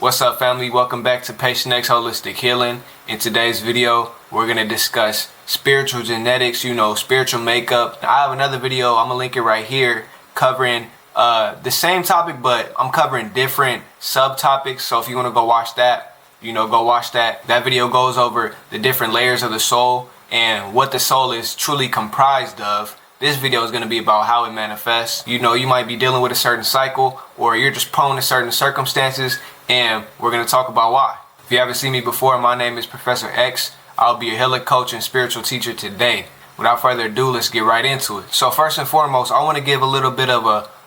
What's up, family? Welcome back to Patient X Holistic Healing. In today's video, we're going to discuss spiritual genetics, spiritual makeup. I have another video, I'm going to link it right here, covering the same topic, but I'm covering different subtopics. So if you want to go watch that, go watch that. That video goes over the different layers of the soul and what the soul is truly comprised of. This video is going to be about how it manifests. You might be dealing with a certain cycle, or you're just prone to certain circumstances, and we're going to talk about why. If you haven't seen me before, my name is Professor X. I'll be a healer, coach, and spiritual teacher today. Without further ado, let's get right into it. So first and foremost, I want to give a little bit of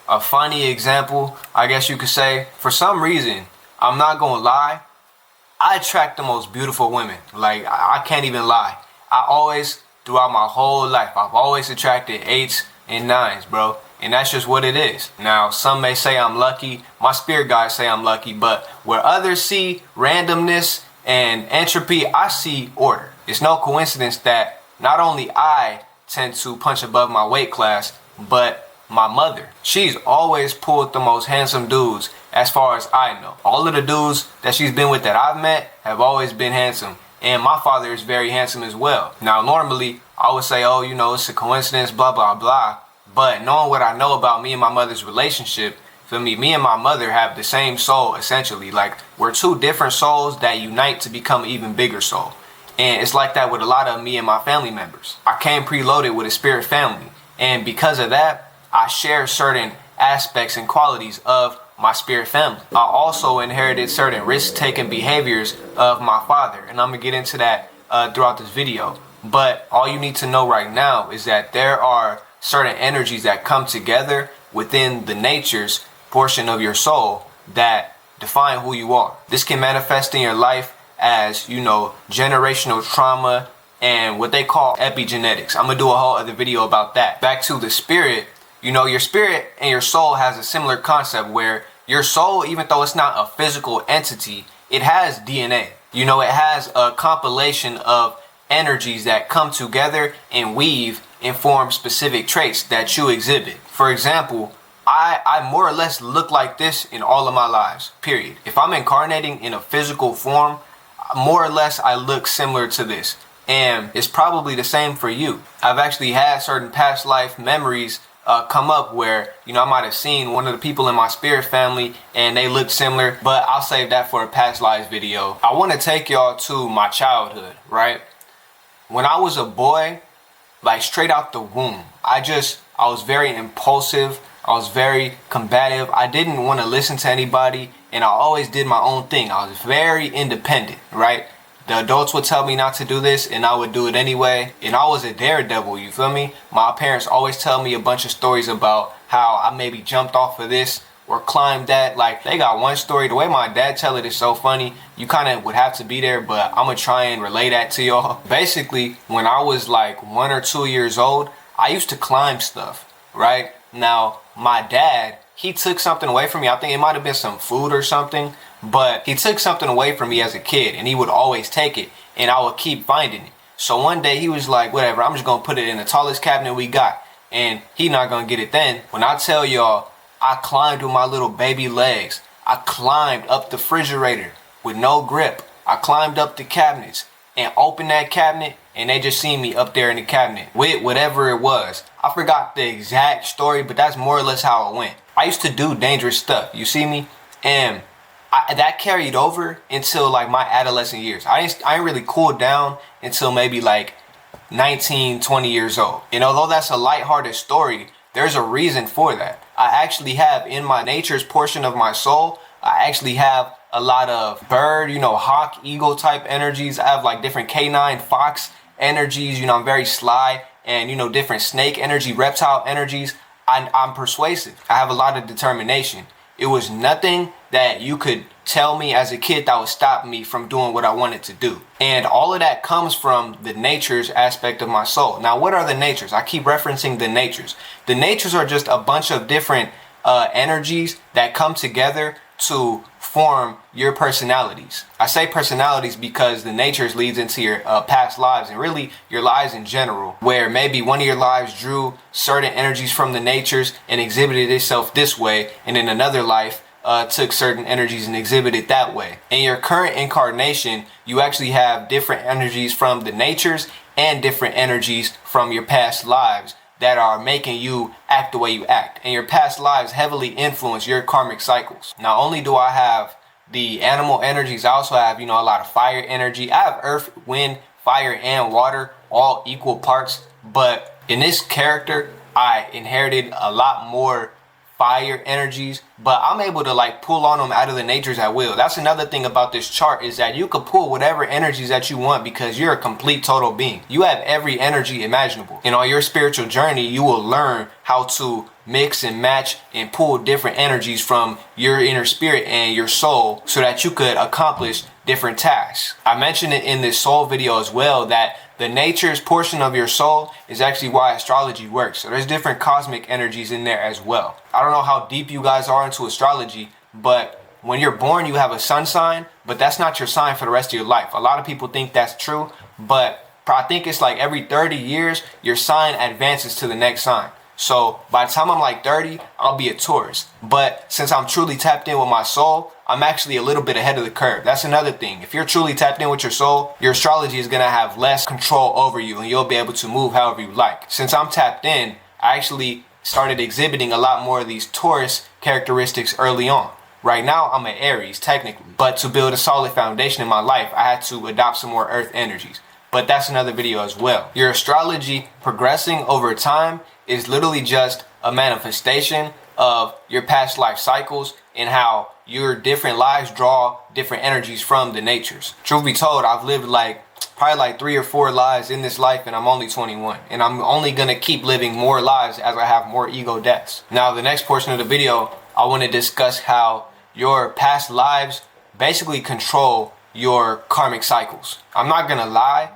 a funny example, I guess you could say. For some reason, I'm not going to lie, I attract the most beautiful women. Like, I can't even lie. Throughout my whole life, I've always attracted 8s and 9s, bro. And that's just what it is. Now, some may say I'm lucky. My spirit guides say I'm lucky. But where others see randomness and entropy, I see order. It's no coincidence that not only I tend to punch above my weight class, but my mother. She's always pulled the most handsome dudes as far as I know. All of the dudes that she's been with that I've met have always been handsome. And my father is very handsome as well. Now, normally, I would say, it's a coincidence, blah, blah, blah. But knowing what I know about me and my mother's relationship, me and my mother have the same soul, essentially. Like, we're two different souls that unite to become an even bigger soul. And it's like that with a lot of me and my family members. I came preloaded with a spirit family. And because of that, I share certain aspects and qualities of my spirit family. I also inherited certain risk-taking behaviors of my father, and I'm gonna get into that throughout this video. But all you need to know right now is that there are certain energies that come together within the nature's portion of your soul that define who you are. This can manifest in your life as, generational trauma and what they call epigenetics. I'm gonna do a whole other video about that. Back to the spirit. Your spirit and your soul has a similar concept where your soul, even though it's not a physical entity, it has DNA. It has a compilation of energies that come together and weave and form specific traits that you exhibit. For example, I more or less look like this in all of my lives, period. If I'm incarnating in a physical form, more or less I look similar to this. And it's probably the same for you. I've actually had certain past life memories come up where, I might have seen one of the people in my spirit family and they look similar, but I'll save that for a past lives video. I want to take y'all to my childhood, right? When I was a boy, like straight out the womb, I was very impulsive. I was very combative. I didn't want to listen to anybody, and I always did my own thing. I was very independent, right? The adults would tell me not to do this, and I would do it anyway. And I was a daredevil, you feel me? My parents always tell me a bunch of stories about how I maybe jumped off of this or climbed that. Like, they got one story. The way my dad tell it is so funny. You kind of would have to be there, but I'm going to try and relay that to y'all. Basically, when I was like 1 or 2 years old, I used to climb stuff, right? Now, my dad, he took something away from me. I think it might have been some food or something. But he took something away from me as a kid, and he would always take it, and I would keep finding it. So one day he was like, whatever, I'm just going to put it in the tallest cabinet we got, and he not going to get it then. When I tell y'all, I climbed with my little baby legs. I climbed up the refrigerator with no grip. I climbed up the cabinets and opened that cabinet, and they just seen me up there in the cabinet with whatever it was. I forgot the exact story, but that's more or less how it went. I used to do dangerous stuff, you see me? And that carried over until like my adolescent years. I ain't really cooled down until maybe like 19, 20 years old. And although that's a lighthearted story, there's a reason for that. I actually have in my nature's portion of my soul, I actually have a lot of bird, hawk, eagle type energies. I have like different canine, fox energies. I'm very sly, and different snake energy, reptile energies. I'm persuasive. I have a lot of determination. It was nothing that you could tell me as a kid that would stop me from doing what I wanted to do. And all of that comes from the nature's aspect of my soul. Now, what are the natures? I keep referencing the natures. The natures are just a bunch of different energies that come together to form your personalities. I say personalities because the natures leads into your past lives, and really your lives in general, where maybe one of your lives drew certain energies from the natures and exhibited itself this way, and in another life took certain energies and exhibited that way. In your current incarnation, you actually have different energies from the natures and different energies from your past lives that are making you act the way you act. And your past lives heavily influence your karmic cycles. Not only do I have the animal energies, I also have, a lot of fire energy. I have earth, wind, fire, and water, all equal parts. But in this character, I inherited a lot more fire energies, but I'm able to pull on them out of the natures at will. That's another thing about this chart, is that you can pull whatever energies that you want because you're a complete total being. You have every energy imaginable. And on your spiritual journey, you will learn how to mix and match and pull different energies from your inner spirit and your soul so that you could accomplish different tasks. I mentioned it in this soul video as well, that the nature's portion of your soul is actually why astrology works. So there's different cosmic energies in there as well. I don't know how deep you guys are into astrology, but when you're born, you have a sun sign, but that's not your sign for the rest of your life. A lot of people think that's true, but I think it's like every 30 years, your sign advances to the next sign. So by the time I'm 30, I'll be a Taurus. But since I'm truly tapped in with my soul, I'm actually a little bit ahead of the curve. That's another thing. If you're truly tapped in with your soul, your astrology is going to have less control over you and you'll be able to move however you like. Since I'm tapped in, I actually started exhibiting a lot more of these Taurus characteristics early on. Right now, I'm an Aries technically, but to build a solid foundation in my life, I had to adopt some more earth energies. But that's another video as well. Your astrology progressing over time is literally just a manifestation of your past life cycles and how your different lives draw different energies from the natures. Truth be told, I've lived probably 3 or 4 lives in this life, and I'm only 21. And I'm only gonna keep living more lives as I have more ego deaths. Now, the next portion of the video, I want to discuss how your past lives basically control your karmic cycles. I'm not gonna lie,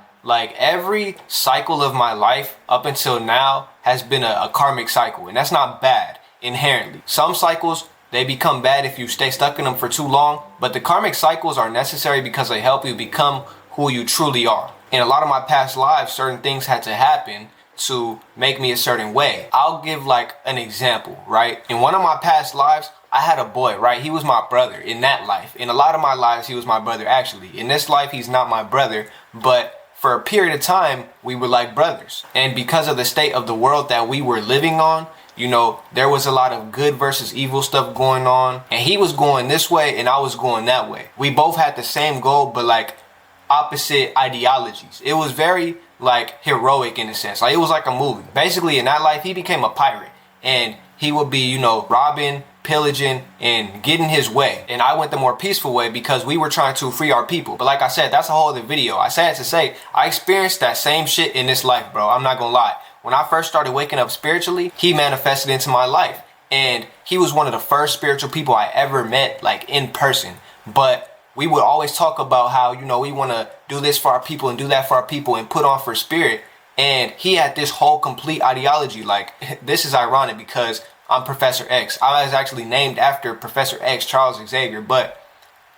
every cycle of my life up until now has been a karmic cycle, and that's not bad inherently. Some cycles, they become bad if you stay stuck in them for too long, but the karmic cycles are necessary because they help you become who you truly are. In a lot of my past lives, certain things had to happen to make me a certain way. I'll give an example, right? In one of my past lives, I had a boy, right? He was my brother in that life. In a lot of my lives, he was my brother actually. In this life, he's not my brother, but for a period of time, we were like brothers. And because of the state of the world that we were living on, there was a lot of good versus evil stuff going on. And he was going this way and I was going that way. We both had the same goal, but opposite ideologies. It was very heroic in a sense. It was like a movie. Basically, in that life, he became a pirate. And he would be, robbing, pillaging, and getting his way. And I went the more peaceful way because we were trying to free our people. But like I said, that's a whole other video. I said to say, I experienced that same shit in this life, bro. I'm not gonna lie. When I first started waking up spiritually, he manifested into my life. And he was one of the first spiritual people I ever met, in person. But we would always talk about how, we want to do this for our people and do that for our people and put on for spirit. And he had this whole complete ideology. This is ironic because I'm Professor X. I was actually named after Professor X, Charles Xavier. But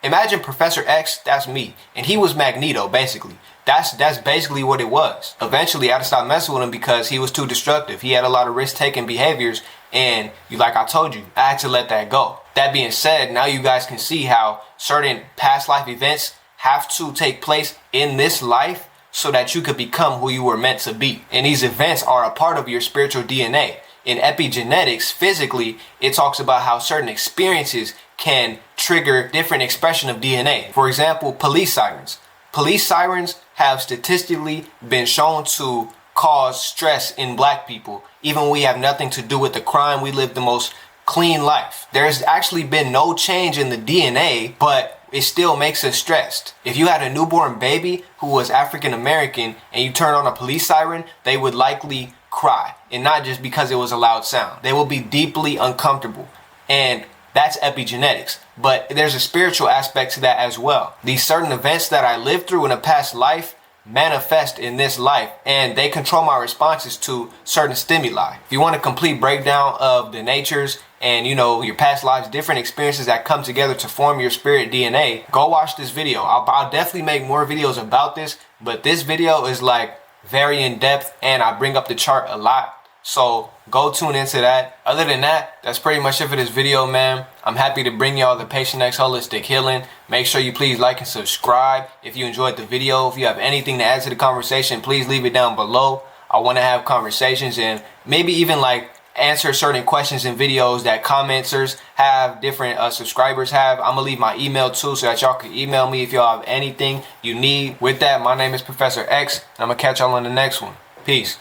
imagine Professor X, that's me. And he was Magneto, basically. That's basically what it was. Eventually, I had to stop messing with him because he was too destructive. He had a lot of risk-taking behaviors. And like I told you, I had to let that go. That being said, now you guys can see how certain past life events have to take place in this life so that you could become who you were meant to be. And these events are a part of your spiritual DNA. In epigenetics, physically, it talks about how certain experiences can trigger different expression of DNA. For example, police sirens. Police sirens have statistically been shown to cause stress in black people. Even when we have nothing to do with the crime, we live the most clean life. There's actually been no change in the DNA, but it still makes us stressed. If you had a newborn baby who was African American and you turn on a police siren, they would likely cry. And not just because it was a loud sound. They will be deeply uncomfortable. And that's epigenetics. But there's a spiritual aspect to that as well. These certain events that I lived through in a past life manifest in this life, and they control my responses to certain stimuli. If you want a complete breakdown of the natures and your past lives, different experiences that come together to form your spirit DNA, go watch this video. I'll definitely make more videos about this, but this video is very in depth and I bring up the chart a lot. So go tune into that. Other than that, that's pretty much it for this video, man. I'm happy to bring y'all the Patient X Holistic Healing. Make sure you please like and subscribe if you enjoyed the video. If you have anything to add to the conversation, please leave it down below. I want to have conversations and maybe even like answer certain questions in videos that commenters have, different subscribers have. I'm gonna leave my email too so that y'all can email me if y'all have anything you need. With that, my name is Professor X, and I'm gonna catch y'all on the next one. Peace.